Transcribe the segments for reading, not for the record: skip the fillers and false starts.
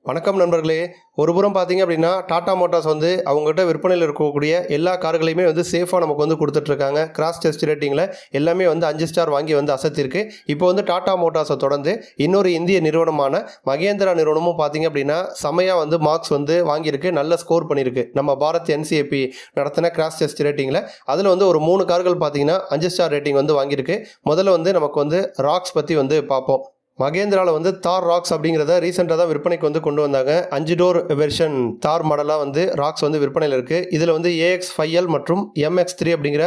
வணக்கம் நண்பர்களே. ஒரு புறம் பார்த்தீங்க அப்படின்னா டாடா மோட்டார்ஸ் வந்து அவங்ககிட்ட விற்பனையில் இருக்கக்கூடிய எல்லா கார்களையுமே வந்து சேஃபாக நமக்கு வந்து கொடுத்துட்ருக்காங்க. கிராஸ் டெஸ்ட் ரேட்டிங்கில் எல்லாமே வந்து 5 ஸ்டார் வாங்கி வந்து அசத்திருக்கு. இப்போ வந்து டாடா மோட்டார்ஸை தொடர்ந்து இன்னொரு இந்திய நிறுவனமான மகேந்திரா நிறுவனமும் பார்த்தீங்க அப்படின்னா செமையாக வந்து மார்க்ஸ் வந்து வாங்கியிருக்கு, நல்ல ஸ்கோர் பண்ணியிருக்கு. நம்ம பாரத் NCAP நடத்தின கிராஸ் டெஸ்ட் ரேட்டிங்கில் அதில் வந்து ஒரு 3 கார்கள் பார்த்தீங்கன்னா 5 ஸ்டார் ரேட்டிங் வந்து வாங்கியிருக்கு. முதல்ல வந்து நமக்கு வந்து ராக்ஸ் பற்றி வந்து பார்ப்போம். மகேந்திராவில் வந்து தார் ராக்ஸ் அப்படிங்கிறத ரீசெண்டாக தான் விற்பனைக்கு வந்து கொண்டு வந்தாங்க. 5 டோர் வெர்ஷன் தார் மாடலாக வந்து ராக்ஸ் வந்து விற்பனையில் இருக்குது. இதில் வந்து AX5L மற்றும் MX3 அப்படிங்கிற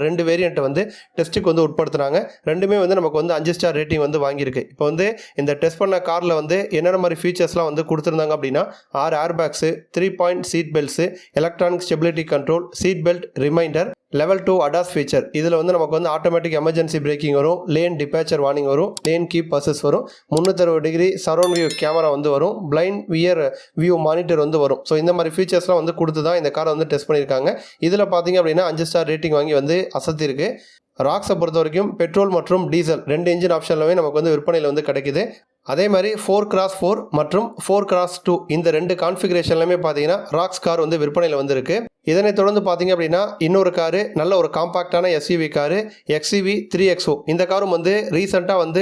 ரெண்டு வேரியண்ட்டை வந்து டெஸ்ட்டுக்கு வந்து உட்படுத்துனாங்க. ரெண்டுமே வந்து நமக்கு வந்து 5 ஸ்டார் ரேட்டிங் வந்து வாங்கியிருக்கு. இப்போ வந்து இந்த டெஸ்ட் பண்ண காரில் வந்து என்னென்ன மாதிரி ஃபீச்சர்ஸ்லாம் வந்து கொடுத்துருந்தாங்க அப்படின்னா 6 air bags, 3 point seat belts, electronic stability control, seat belt reminder, level 2 ADAS feature. இதில் வந்து நமக்கு வந்து ஆட்டோமேட்டிக் எமர்ஜென்சி பிரேக்கிங் வரும், லேன் டிபேச்சர் வார்னிங் வரும், லேன் கீப் அசஸ் வரும், 360 டிகிரி சரௌண்ட் வியூ கேமரா வந்து வரும், பிளைண்ட் வியூ மானிட்டர் வந்து வரும். ஸோ இந்த மாதிரி ஃபீச்சர்ஸ்லாம் வந்து கொடுத்து தான் இந்த காரை வந்து டெஸ்ட் பண்ணியிருக்காங்க. இதில் பார்த்தீங்க அப்படின்னா 5 ஸ்டார் ரேட்டிங் வாங்கி வந்து அசத்திருக்கு. ராக்ஸை பொறுத்த வரைக்கும் பெட்ரோல் மற்றும் டீசல் 2 இன்ஜின் ஆப்ஷன்லவே நமக்கு வந்து விற்பனையில் வந்து கிடைக்குது. அதே மாதிரி 4x4 மற்றும் 4x2 இந்த 2 கான்ஃபிகரேஷன்லையுமே பார்த்தீங்கன்னா ராக்ஸ் கார் வந்து விற்பனையில் வந்துருக்கு. இதனைத் தொடர்ந்து பார்த்தீங்க அப்படின்னா இன்னொரு காரு, நல்ல ஒரு காம்பாக்டான SUV காரு XUV 3XO. இந்த காரும் வந்து ரீசெண்டாக வந்து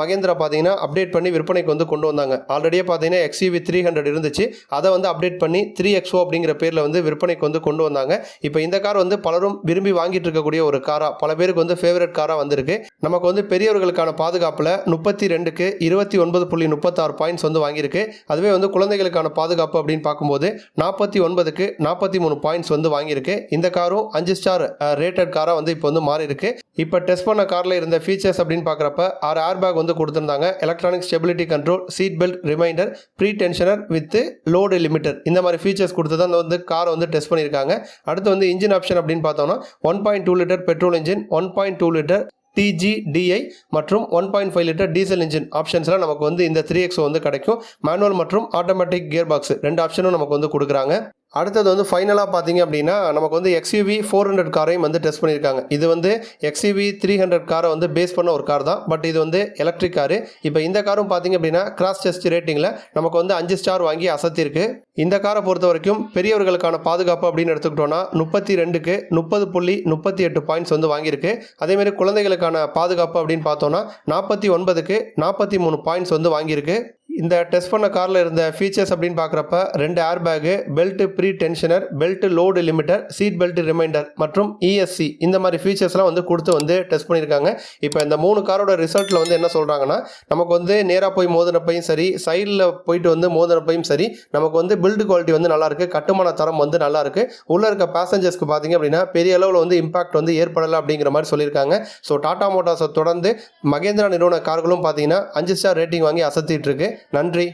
மகேந்திரா பார்த்தீங்கன்னா அப்டேட் பண்ணி விற்பனைக்கு வந்து கொண்டு வந்தாங்க. ஆல்ரெடியே பார்த்தீங்கன்னா XUV 300 இருந்துச்சு, அதை வந்து அப்டேட் பண்ணி 3XO அப்படிங்கிற பேரில் வந்து விற்பனைக்கு வந்து கொண்டு வந்தாங்க. இப்போ இந்த கார் வந்து பலரும் விரும்பி வாங்கிட்டு இருக்கக்கூடிய ஒரு காராக, பல பேருக்கு வந்து ஃபேவரட் காராக வந்திருக்கு. நமக்கு வந்து பெரியவர்களுக்கான பாதுகாப்பில் 32க்கு 29.36 பாயிண்ட்ஸ் வந்து வாங்கியிருக்கு. அதுவே வந்து குழந்தைகளுக்கான பாதுகாப்பு அப்படின்னு பார்க்கும்போது 49க்கு 43 பாயிண்ட்ஸ் வந்து வாங்கியிருக்கு. இந்த காரும் 5 ஸ்டார் ரேட்டட் காராக வந்து இப்போ வந்து மாறி இருக்கு. இப்போ டெஸ்ட் பண்ண காரில் இருந்த ஃபீச்சர்ஸ் அப்படின்னு பார்க்குறப்ப 6 ஏர் பேக் வந்து கொடுத்துருந்தாங்க, electronic stability control, seat belt reminder, pretensioner with load limiter, இந்த மாதிரி ஃபீச்சர்ஸ் கொடுத்து தான் வந்து காரை வந்து டெஸ்ட் பண்ணியிருக்காங்க. அடுத்து வந்து இன்ஜின் ஆப்ஷன் அப்படின்னு பார்த்தோம்னா 1.2 litre petrol engine, 1.2 litre TGDI மற்றும் 1.5 லிட்டர் டீசல் இன்ஜின் ஆப்ஷன்ஸ்லாம் நமக்கு வந்து இந்த 3XO வந்து கிடைக்கும். மேனுவல் மற்றும் ஆட்டோமேட்டிக் கியர் பாக்ஸ் 2 ஆப்ஷனும் நமக்கு வந்து கொடுக்குறாங்க. அடுத்தது வந்து ஃபைனலாக பார்த்தீங்க அப்படின்னா நமக்கு வந்து XUV 400 காரையும் வந்து டெஸ்ட் பண்ணியிருக்காங்க. இது வந்து XUV 300 காரை வந்து பேஸ் பண்ண ஒரு கார் தான், பட் இது வந்து எலக்ட்ரிக் காரு. இப்போ இந்த காரும் பார்த்தீங்க அப்படின்னா கிராஸ் டெஸ்ட் ரேட்டிங்கில் நமக்கு வந்து 5 ஸ்டார் வாங்கி அசத்திருக்கு. இந்த காரை பொறுத்த வரைக்கும் பெரியவர்களுக்கான பாதுகாப்பு அப்படின்னு எடுத்துக்கிட்டோன்னா 32க்கு 30.38 பாயிண்ட்ஸ் வந்து வாங்கியிருக்கு. அதேமாதிரி குழந்தைகளுக்கான பாதுகாப்பு அப்படின்னு பார்த்தோன்னா 49க்கு 43 பாயிண்ட்ஸ் வந்து வாங்கியிருக்கு. இந்த டெஸ்ட் பண்ண காரில் இருந்த ஃபீச்சர்ஸ் அப்படின்னு பார்க்குறப்ப 2 air bag, belt pretensioner, belt load limiter, seat belt reminder மற்றும் ESC இந்த மாதிரி ஃபீச்சர்ஸ்லாம் வந்து கொடுத்து வந்து டெஸ்ட் பண்ணியிருக்காங்க. இப்போ இந்த 3 காரோட ரிசல்ட்டில் வந்து என்ன சொல்கிறாங்கன்னா, நமக்கு வந்து நேராக போய் மோதினப்பையும் சரி, சைடில் போயிட்டு வந்து மோதினப்பையும் சரி, நமக்கு வந்து பில்டு குவாலிட்டி வந்து நல்லாயிருக்கு, கட்டுமான தரம் வந்து நல்லாயிருக்கு. உள்ளே இருக்க பேசஞ்சர்ஸ்க்கு பார்த்தீங்க அப்படின்னா பெரிய அளவில் வந்து இம்பாக்ட் வந்து ஏற்படலை அப்படிங்கிற மாதிரி சொல்லியிருக்காங்க. ஸோ டாடா மோட்டார்ஸை தொடர்ந்து மகேந்திரா நிறுவன கார்களும் பார்த்தீங்கன்னா 5 ஸ்டார் ரேட்டிங் வாங்கி அசத்திட்டு இருக்கு. நன்றி.